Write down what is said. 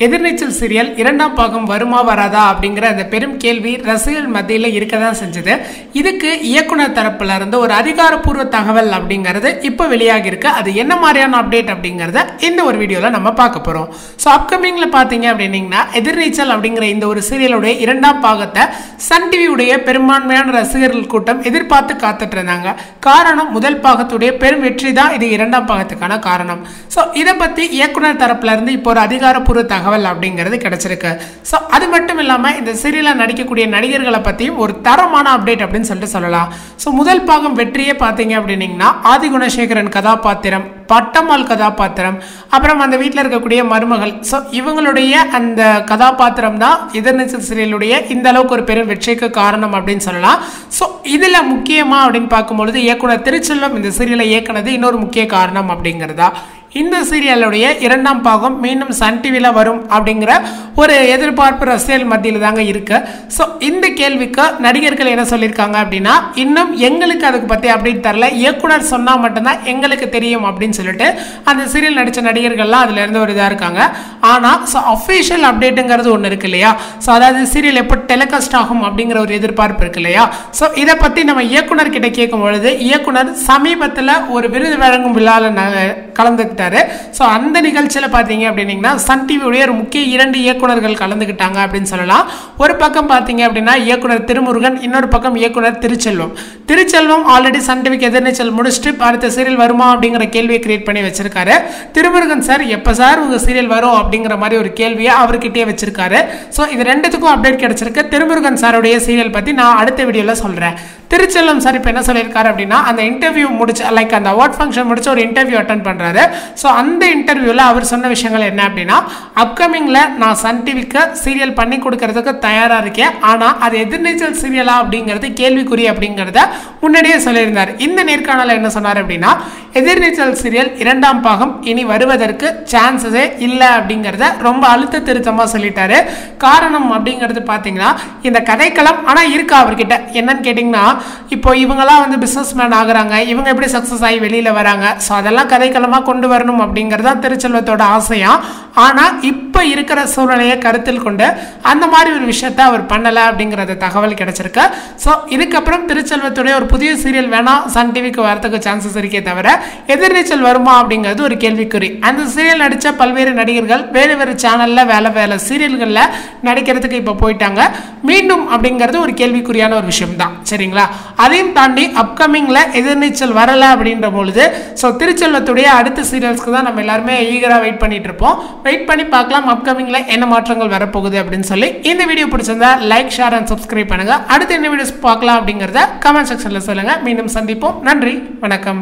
எதிர்நீச்சல் serial இரண்டாம் பாகம் வருமா வராதா அப்படிங்கிற அந்த பெரும் கேள்வி ரசிகர்கள் மத்தியில் இருக்க தான் செஞ்சது. இதுக்கு இயக்குனர் தரப்புல இருந்து ஒரு அதிகாரப்பூர்வ தகவல் அப்படிங்கிறது இப்போ வெளியாகி இருக்கு. அது என்ன மாதிரியான அப்டேட் அப்படிங்கிறத இந்த ஒரு வீடியோவில் நம்ம பார்க்க போகிறோம். ஸோ அப்கமிங்ல பார்த்தீங்க அப்படின்னீங்கன்னா எதிர்நீச்சல் அப்படிங்கிற இந்த ஒரு சீரியலுடைய இரண்டாம் பாகத்தை சன் டிவியுடைய பெரும்பான்மையான ரசிகர்கள் கூட்டம் எதிர்பார்த்து காத்துட்டு இருந்தாங்க. காரணம் முதல் பாகத்துடைய பெரும் வெற்றி தான் இது இரண்டாம் பாகத்துக்கான காரணம். ஸோ இதை பற்றி இயக்குனர் தரப்புல இருந்து இப்போ ஒரு அதிகாரப்பூர்வ தகவல் அப்படிங்கிறது கிடைச்சிருக்கு. ஸோ அது மட்டும் இல்லாமல் இந்த சீரியலில் நடிக்கக்கூடிய நடிகர்களை பற்றியும் ஒரு தரமான அப்டேட் அப்படின்னு சொல்லிட்டு சொல்லலாம். ஸோ முதல் பாகம் வெற்றியே பார்த்தீங்க அப்படின்னீங்கன்னா ஆதி குணசேகரன் கதாபாத்திரம், பட்டம்மாள் கதாபாத்திரம், அப்புறம் அந்த வீட்டில் இருக்கக்கூடிய மருமகள், ஸோ இவங்களுடைய அந்த கதாபாத்திரம் தான் எதிர்நீச்சல் சீரியலுடைய இந்த அளவுக்கு ஒரு பெரும் வெற்றிக்கு காரணம் அப்படின்னு சொல்லலாம். ஸோ இதில் முக்கியமாக அப்படின்னு பார்க்கும்பொழுது இயக்குனர் திருச்செல்வம் இந்த சீரியலை இயக்குனது இன்னொரு முக்கிய காரணம் அப்படிங்கிறதா. இந்த சீரியலுடைய இரண்டாம் பாகம் மீண்டும் சன் டிவியில் வரும் அப்படிங்கிற ஒரு எதிர்பார்ப்பு ரசிகர்கள் மத்தியில் தாங்க இருக்கு. ஸோ இந்த கேள்விக்கு நடிகர்கள் என்ன சொல்லியிருக்காங்க அப்படின்னா, இன்னும் எங்களுக்கு அதுக்கு பற்றி அப்டேட் தரல, இயக்குனர் சொன்னால் மட்டும்தான் எங்களுக்கு தெரியும் அப்படின்னு சொல்லிட்டு அந்த சீரியல் நடித்த நடிகர்கள்லாம் அதுல இருந்து ஒரு இதாக இருக்காங்க. ஆனால் ஸோ அஃபிஷியல் அப்டேட்டுங்கிறது ஒன்று இருக்கு இல்லையா. ஸோ அதாவது சீரியல் எப்போ டெலிகாஸ்ட் ஆகும் அப்படிங்கிற ஒரு எதிர்பார்ப்பு இருக்கு இல்லையா. ஸோ இதை பற்றி நம்ம இயக்குனர் கிட்ட கேட்கும் பொழுது இயக்குனர் சமீபத்தில் ஒரு விருது வழங்கும் விழாவில் கலந்துக்கிட்டாரு. ஸோ அந்த நிகழ்ச்சியில் பார்த்தீங்க அப்படின்னீங்கன்னா சன் டிவியுடைய ஒரு முக்கிய 2 இயக்குனர்கள் கலந்துக்கிட்டாங்க அப்படின்னு சொல்லலாம். ஒரு பக்கம் பார்த்தீங்க அப்படின்னா இயக்குனர் திருமுருகன், இன்னொரு பக்கம் இயக்குனர் திருச்செல்வம் ஆல்ரெடி சன் டிவிக்கு எதிர்நீச்சல் முடிச்சுட்டு அடுத்த சீரியல் வருமா அப்படிங்கிற கேள்வியை கிரியேட் பண்ணி வச்சிருக்காரு. திருமுருகன் சார் எப்போ சார் உங்க சீரியல் வரும் அப்படிங்கிற மாதிரி ஒரு கேள்வியை அவர்கிட்டயே வச்சிருக்காரு. ஸோ இது ரெண்டுத்துக்கும் அப்டேட் கிடைச்சிருக்கு. திருமுருகன் சாருடைய சீரியல் பற்றி நான் அடுத்த வீடியோவில் சொல்கிறேன். திருச்செல்வம் சார் இப்போ என்ன சொல்லியிருக்காரு அப்படின்னா, அந்த இன்டர்வியூ முடிச்சு லைக் அந்த அவார்ட் ஃபங்க்ஷன் முடிச்சு ஒரு இன்டர்வியூ அட்டன் பண்ணுறாரு. ஸோ அந்த இன்டர்வியூவில் அவர் சொன்ன விஷயங்கள் என்ன அப்படின்னா, அப்கமிங்கில் நான் சன் டிவிக்கு சீரியல் பண்ணி கொடுக்கறதுக்கு தயாராக இருக்கேன், ஆனால் அது எதிர்நீச்சல் சீரியலா அப்படிங்கிறது கேள்விக்குறி அப்படிங்கிறத முன்னாடியே சொல்லியிருந்தார். இந்த நேர்காணலில் என்ன சொன்னார் அப்படின்னா, எதிர்நீச்சல் சீரியல் இரண்டாம் பாகம் இனி வருவதற்கு சான்சஸே இல்லை அப்படிங்கிறத ரொம்ப அழுத்த திருத்தமாக சொல்லிட்டாரு. காரணம் அப்படிங்கிறது பார்த்தீங்கன்னா இந்த கதைக்களம் ஆனால் இருக்கா அவர்கிட்ட. என்னன்னு கேட்டிங்கன்னா, இப்போ இவங்கெல்லாம் வந்து பிஸ்னஸ் மேன் ஆகுறாங்க, இவங்க எப்படி சக்ஸஸ் ஆகி வெளியில் வராங்க, ஸோ அதெல்லாம் கதைக்களமாக கொண்டு வரணும் அப்படிங்கிறது தான் திருச்செல்வத்தோட ஆசையா. ஆனால் இப்போ இருக்கிற சூழ்நிலையை கருத்தில் கொண்டு அந்த மாதிரி ஒரு விஷயத்த அவர் பண்ணலை அப்படிங்கிறது தகவல் கிடைச்சிருக்கு. ஸோ இதுக்கப்புறம் திருச்செல்வத்துடைய ஒரு புதிய சீரியல் வேணா சன் டிவிக்கு வரதுக்கு சான்சஸ் இருக்கே தவிர எதிர்நீச்சல் வருமா அப்படிங்கிறது ஒரு கேள்விக்குறி. அந்த சீரியல் நடித்த பல்வேறு நடிகர்கள் வேறு வேறு சேனலில் வேலை சீரியல்களில் நடிக்கிறதுக்கு இப்போ போயிட்டாங்க. மீண்டும் அப்படிங்கிறது ஒரு கேள்விக்குறியான ஒரு விஷயம் தான், சரிங்களா. அதையும் தாண்டி அப்கமிங்கில் எதிர்நீச்சல் வரலை அப்படின்ற பொழுது ஸோ திருச்செல்வத்துடைய அடுத்த சீரியல்ஸ்க்கு தான் நம்ம எல்லாருமே ஈகராக வெயிட் பண்ணிட்டு இருப்போம். வெயிட் பண்ணி பார்க்கலாம் அப்கமிங்கில் என்ன மாற்றங்கள் வரப்போகுது அப்படின்னு சொல்லி. இந்த வீடியோ பிடிச்சிருந்தா லைக், ஷேர் அண்ட் சப்ஸ்கிரைப் பண்ணுங்க. அடுத்து என்ன வீடியோஸ் பார்க்கலாம் அப்படிங்கிறத கமெண்ட் செக்ஷனில் சொல்லுங்க. மீண்டும் சந்திப்போம். நன்றி, வணக்கம்.